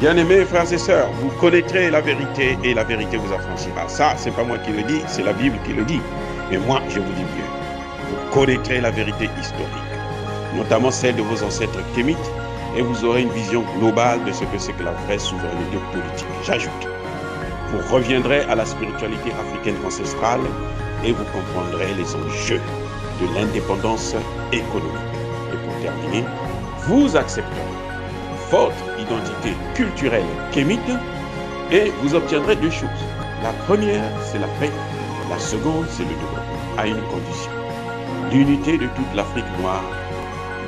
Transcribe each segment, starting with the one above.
Bien-aimés frères et sœurs, vous connaîtrez la vérité et la vérité vous affranchira. Ça, c'est pas moi qui le dis, c'est la Bible qui le dit. Mais moi, je vous dis mieux. Vous connaîtrez la vérité historique, notamment celle de vos ancêtres kémites, et vous aurez une vision globale de ce que c'est que la vraie souveraineté politique. J'ajoute, vous reviendrez à la spiritualité africaine ancestrale et vous comprendrez les enjeux de l'indépendance économique. Et pour terminer, vous accepterez votre identité culturelle kémite et vous obtiendrez deux choses. La première, c'est la paix. La seconde, c'est le développement, à une condition. L'unité de toute l'Afrique noire,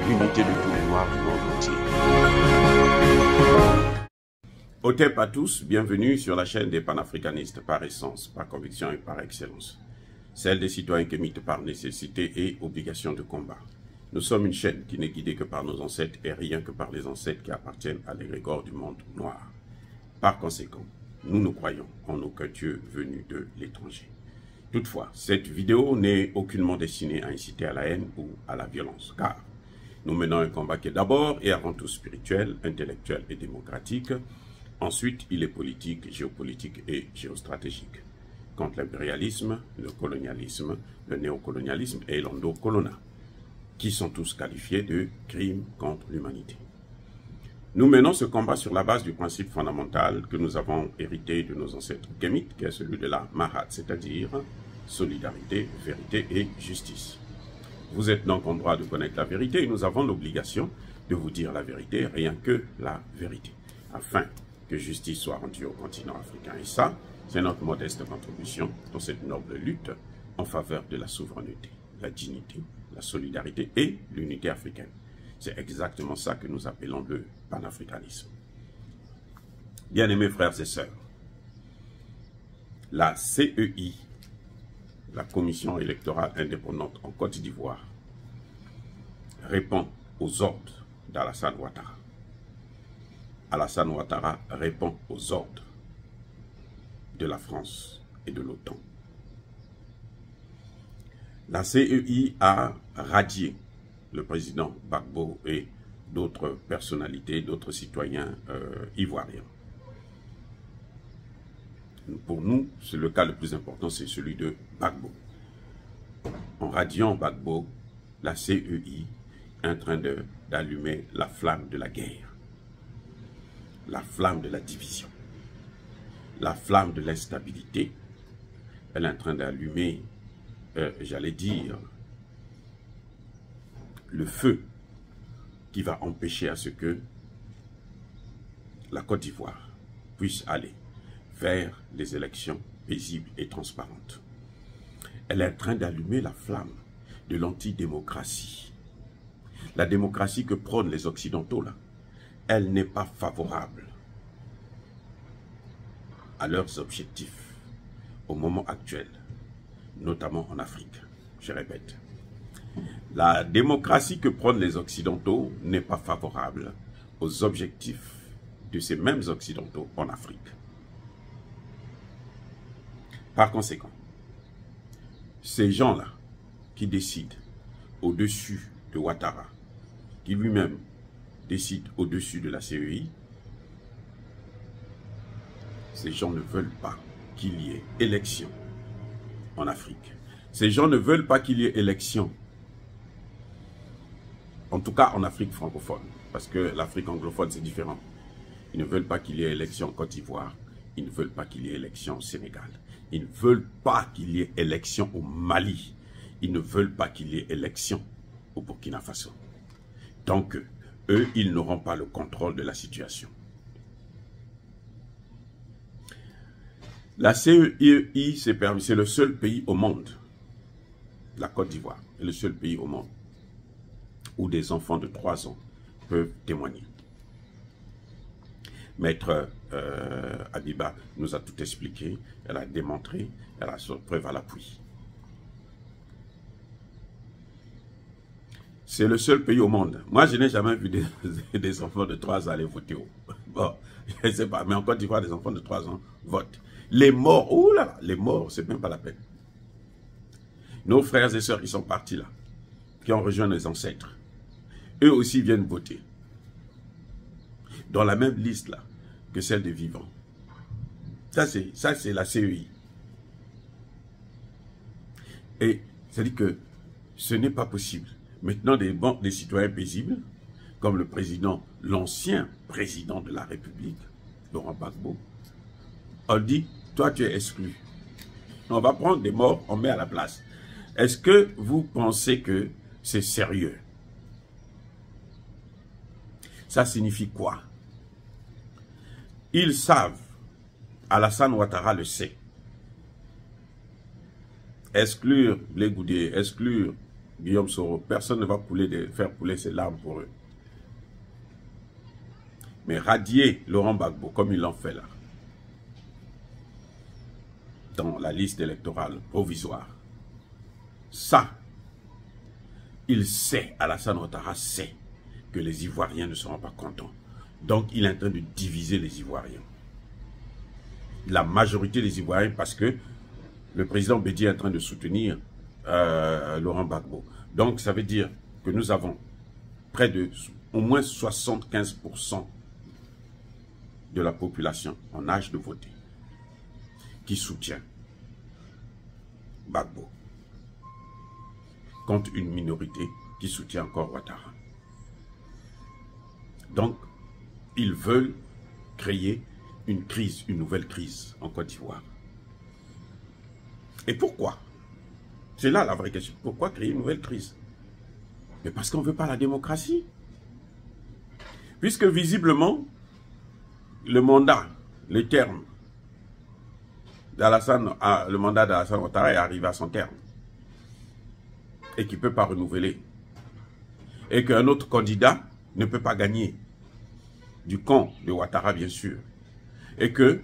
l'unité de tous les Noirs du monde entier. Otep à tous, bienvenue sur la chaîne des panafricanistes par essence, par conviction et par excellence. Celle des citoyens kémites par nécessité et obligation de combat. Nous sommes une chaîne qui n'est guidée que par nos ancêtres et rien que par les ancêtres qui appartiennent à l'égrégore du monde noir. Par conséquent, nous ne croyons en aucun Dieu venu de l'étranger. Toutefois, cette vidéo n'est aucunement destinée à inciter à la haine ou à la violence, car nous menons un combat qui est d'abord et avant tout spirituel, intellectuel et démocratique. Ensuite, il est politique, géopolitique et géostratégique. Contre l'impérialisme, le colonialisme, le néocolonialisme et l'endocolona, qui sont tous qualifiés de crimes contre l'humanité. Nous menons ce combat sur la base du principe fondamental que nous avons hérité de nos ancêtres kémites, qui est celui de la Mahat, c'est-à-dire solidarité, vérité et justice. Vous êtes donc en droit de connaître la vérité et nous avons l'obligation de vous dire la vérité, rien que la vérité, afin que justice soit rendue au continent africain. Et ça, c'est notre modeste contribution dans cette noble lutte en faveur de la souveraineté, la dignité, la solidarité et l'unité africaine. C'est exactement ça que nous appelons le panafricanisme. Bien-aimés frères et sœurs, la CEI, la Commission électorale indépendante en Côte d'Ivoire, répond aux ordres d'Alassane Ouattara. Alassane Ouattara répond aux ordres de la France et de l'OTAN. La CEI a radié le président Gbagbo et d'autres personnalités, d'autres citoyens ivoiriens. Pour nous, c'est le cas le plus important, c'est celui de Gbagbo. En radiant Gbagbo, la CEI est en train d'allumer la flamme de la guerre, la flamme de la division, la flamme de l'instabilité. Elle est en train d'allumer j'allais dire, le feu qui va empêcher à ce que la Côte d'Ivoire puisse aller vers les élections paisibles et transparentes. Elle est en train d'allumer la flamme de l'antidémocratie. La démocratie que prônent les Occidentaux, là, elle n'est pas favorable à leurs objectifs au moment actuel, notamment en Afrique. Je répète, la démocratie que prônent les Occidentaux n'est pas favorable aux objectifs de ces mêmes Occidentaux en Afrique. Par conséquent, ces gens-là qui décident au-dessus de Ouattara, qui lui-même décide au-dessus de la CEI, ces gens ne veulent pas qu'il y ait élection en Afrique. Ces gens ne veulent pas qu'il y ait élection, en tout cas en Afrique francophone, parce que l'Afrique anglophone c'est différent. Ils ne veulent pas qu'il y ait élection en Côte d'Ivoire, ils ne veulent pas qu'il y ait élection au Sénégal, ils ne veulent pas qu'il y ait élection au Mali, ils ne veulent pas qu'il y ait élection au Burkina Faso. Donc, eux, ils n'auront pas le contrôle de la situation. La CEI, c'est le seul pays au monde, la Côte d'Ivoire est le seul pays au monde où des enfants de 3 ans peuvent témoigner. Maître Abiba nous a tout expliqué, elle a démontré, elle a son preuve à l'appui. C'est le seul pays au monde. Moi, je n'ai jamais vu des enfants de 3 ans aller voter. Bon, je ne sais pas, mais en Côte d'Ivoire, des enfants de 3 ans votent. Les morts, oh là là, les morts, c'est même pas la peine. Nos frères et sœurs qui sont partis là, qui ont rejoint les ancêtres, eux aussi viennent voter. Dans la même liste là, que celle des vivants. Ça, c'est la CEI. Et c'est-à-dire que ce n'est pas possible. Maintenant, des citoyens paisibles, comme le président, l'ancien président de la République, Laurent Gbagbo, on dit, toi tu es exclu. On va prendre des morts, on met à la place. Est-ce que vous pensez que c'est sérieux? Ça signifie quoi? Ils savent, Alassane Ouattara le sait, exclure les Goudier, exclure Guillaume Soro, personne ne va faire couler ses larmes pour eux. Mais radier Laurent Gbagbo, comme ils l'ont fait là, dans la liste électorale provisoire, ça, il sait, Alassane Ouattara sait que les Ivoiriens ne seront pas contents. Donc, il est en train de diviser les Ivoiriens. La majorité des Ivoiriens, parce que le président Bédié est en train de soutenir Laurent Gbagbo. Donc, ça veut dire que nous avons près de au moins 75% de la population en âge de voter qui soutient Gbagbo contre une minorité qui soutient encore Ouattara. Donc, ils veulent créer une crise, une nouvelle crise en Côte d'Ivoire. Et pourquoi? C'est là la vraie question. Pourquoi créer une nouvelle crise? Mais parce qu'on ne veut pas la démocratie. Puisque visiblement, le mandat, le terme d'Alassane, le mandat d'Alassane Ouattara est arrivé à son terme. Et qu'il ne peut pas renouveler. Et qu'un autre candidat ne peut pas gagner. Du camp de Ouattara, bien sûr. Et que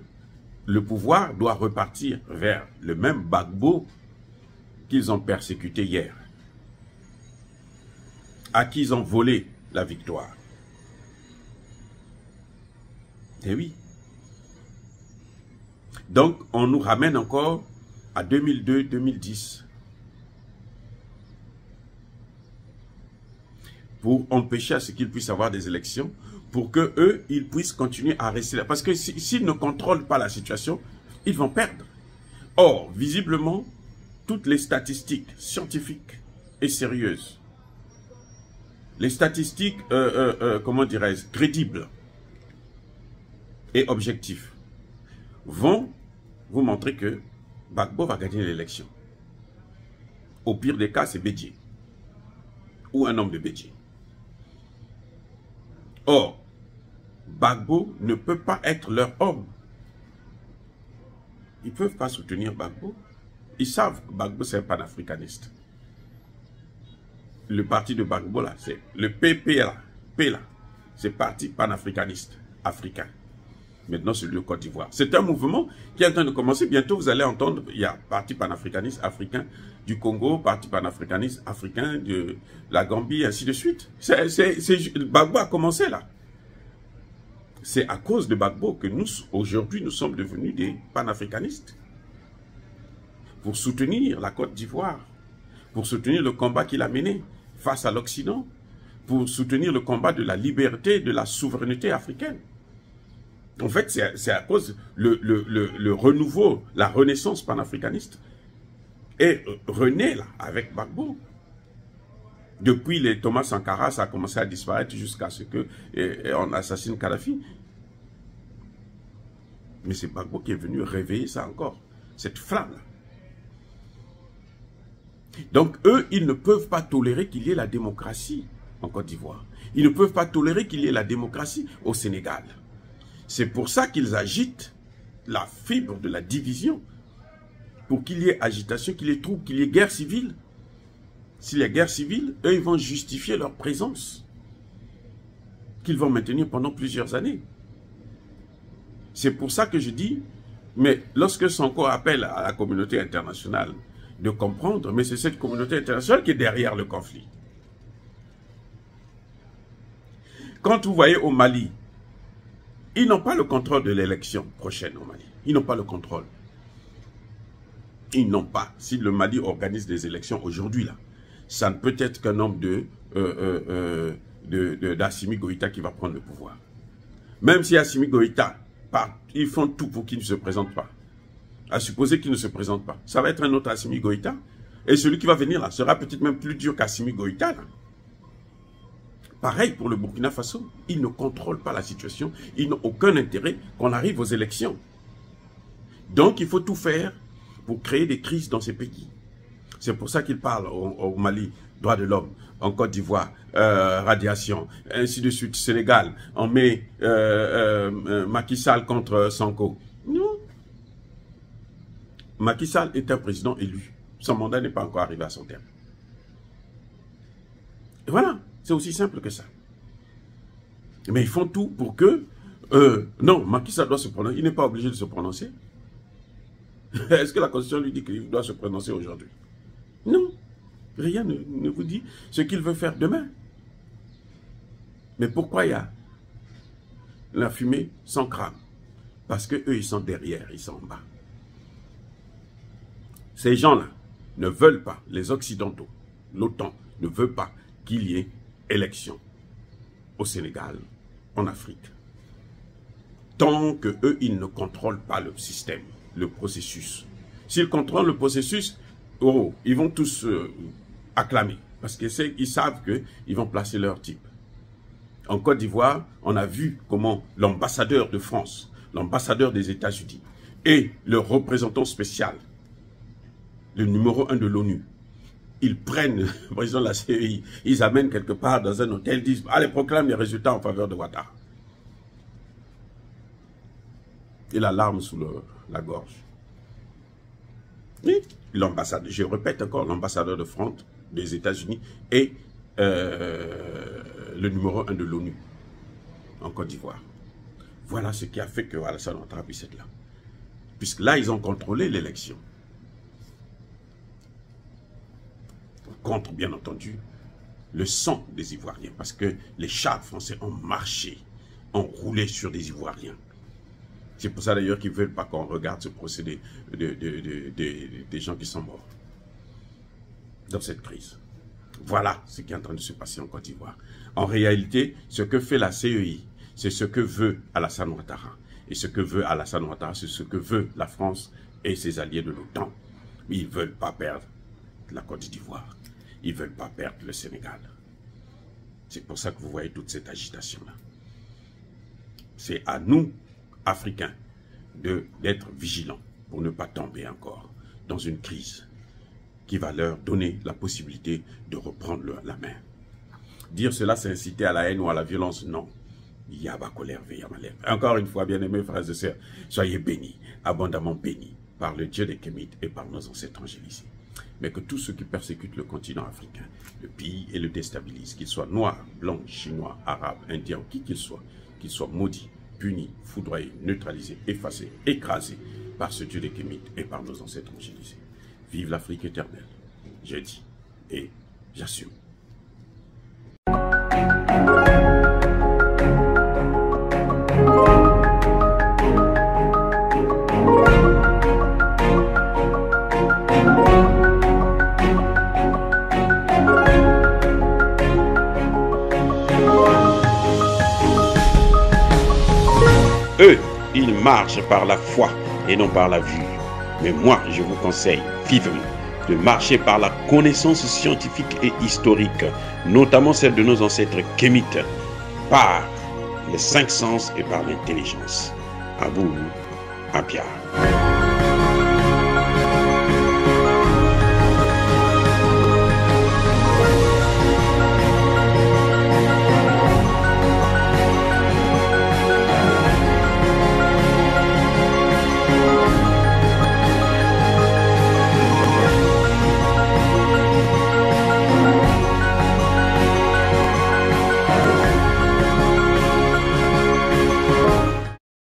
le pouvoir doit repartir vers le même Gbagbo qu'ils ont persécuté hier. À qui ils ont volé la victoire. Eh oui. Donc, on nous ramène encore à 2002-2010. Pour empêcher à ce qu'ils puissent avoir des élections, pour que eux, ils puissent continuer à rester là. Parce que s'ils ne contrôlent pas la situation, ils vont perdre. Or, visiblement, toutes les statistiques scientifiques et sérieuses, les statistiques, comment dirais-je, crédibles et objectifs, vont vous montrer que Gbagbo va gagner l'élection. Au pire des cas, c'est Bédié. Ou un homme de Bédié. Or, Gbagbo ne peut pas être leur homme. Ils ne peuvent pas soutenir Gbagbo. Ils savent que Gbagbo, c'est un panafricaniste. Le parti de Gbagbo, là, c'est le PP, là, P, là, c'est parti panafricaniste, africain. Maintenant, c'est le Côte d'Ivoire. C'est un mouvement qui est en train de commencer. Bientôt, vous allez entendre, il y a parti panafricaniste africain du Congo, parti panafricaniste africain de la Gambie, ainsi de suite. Gbagbo a commencé là. C'est à cause de Gbagbo que nous, aujourd'hui, nous sommes devenus des panafricanistes. Pour soutenir la Côte d'Ivoire, pour soutenir le combat qu'il a mené face à l'Occident, pour soutenir le combat de la liberté, de la souveraineté africaine. En fait, c'est à cause le renouveau, la renaissance panafricaniste est rené là, avec Gbagbo. Depuis les Thomas Sankara, ça a commencé à disparaître jusqu'à ce qu'on assassine Kadhafi. Mais c'est Gbagbo qui est venu réveiller ça encore, cette flamme-là. Donc eux, ils ne peuvent pas tolérer qu'il y ait la démocratie en Côte d'Ivoire. Ils ne peuvent pas tolérer qu'il y ait la démocratie au Sénégal. C'est pour ça qu'ils agitent la fibre de la division. Pour qu'il y ait agitation, qu'il y ait trouble, qu'il y ait guerre civile. S'il y a guerre civile, eux, ils vont justifier leur présence. Qu'ils vont maintenir pendant plusieurs années. C'est pour ça que je dis, mais lorsque Sonko appelle à la communauté internationale de comprendre, mais c'est cette communauté internationale qui est derrière le conflit. Quand vous voyez au Mali, ils n'ont pas le contrôle de l'élection prochaine au Mali. Ils n'ont pas le contrôle. Ils n'ont pas. Si le Mali organise des élections aujourd'hui, là, ça ne peut être qu'un homme d'Assimi Goïta qui va prendre le pouvoir. Même si Assimi Goïta ils font tout pour qu'il ne se présente pas. À supposer qu'il ne se présente pas. Ça va être un autre Assimi Goïta. Et celui qui va venir là sera peut-être même plus dur qu'Assimi Goïta. Là. Pareil pour le Burkina Faso. Ils ne contrôlent pas la situation. Ils n'ont aucun intérêt qu'on arrive aux élections. Donc il faut tout faire pour créer des crises dans ces pays. C'est pour ça qu'ils parlent au Mali, droits de l'homme, en Côte d'Ivoire, radiation, ainsi de suite, Sénégal, on met Macky Sall contre Sanko. Non. Macky Sall est un président élu. Son mandat n'est pas encore arrivé à son terme. Et voilà, c'est aussi simple que ça. Mais ils font tout pour que... non, Macky Sall doit se prononcer. Il n'est pas obligé de se prononcer. Est-ce que la Constitution lui dit qu'il doit se prononcer aujourd'hui? Non. Rien ne vous dit ce qu'il veut faire demain. Mais pourquoi il y a la fumée sans crâne? Parce qu'eux, ils sont derrière, ils sont en bas. Ces gens-là ne veulent pas, les Occidentaux, l'OTAN, ne veut pas qu'il y ait élection au Sénégal, en Afrique. Tant qu'eux, ils ne contrôlent pas le système, le processus. S'ils contrôlent le processus, oh, ils vont tous acclamer. Parce qu'ils savent qu'ils vont placer leur type. En Côte d'Ivoire, on a vu comment l'ambassadeur de France, l'ambassadeur des États-Unis et le représentant spécial, le numéro 1 de l'ONU, ils prennent le président de la CEI, ils amènent quelque part dans un hôtel, disent, allez, proclame les résultats en faveur de Ouattara. Et la larme sous la gorge. Oui, l'ambassadeur, je répète encore, l'ambassadeur de France, des États-Unis et le numéro 1 de l'ONU en Côte d'Ivoire. Voilà ce qui a fait que Alassane Ouattara puisse être là. Puisque là, ils ont contrôlé l'élection. Contre, bien entendu, le sang des Ivoiriens. Parce que les chars français ont marché, ont roulé sur des Ivoiriens. C'est pour ça d'ailleurs qu'ils ne veulent pas qu'on regarde ce procédé des gens qui sont morts dans cette crise. Voilà ce qui est en train de se passer en Côte d'Ivoire. En réalité, ce que fait la CEI, c'est ce que veut Alassane Ouattara. Et ce que veut Alassane Ouattara, c'est ce que veut la France et ses alliés de l'OTAN. Ils ne veulent pas perdre la Côte d'Ivoire. Ils ne veulent pas perdre le Sénégal. C'est pour ça que vous voyez toute cette agitation-là. C'est à nous, Africains, d'être vigilants pour ne pas tomber encore dans une crise qui va leur donner la possibilité de reprendre la main. Dire cela, c'est inciter à la haine ou à la violence, non. Encore une fois, bien-aimés frères et sœurs, soyez bénis, abondamment bénis par le Dieu des Kémites et par nos ancêtres angélisés. Mais que tous ceux qui persécutent le continent africain, le pillent et le déstabilisent, qu'ils soient noirs, blancs, chinois, arabes, indiens, qui qu'ils soient maudits, punis, foudroyés, neutralisés, effacés, écrasés par ce Dieu des Kémites et par nos ancêtres angélisés. Vive l'Afrique éternelle, j'ai dit et j'assume. Eux, ils marchent par la foi et non par la vue. Mais moi, je vous conseille vivement de marcher par la connaissance scientifique et historique, notamment celle de nos ancêtres kémites, par les 5 sens et par l'intelligence. À vous, à Pierre.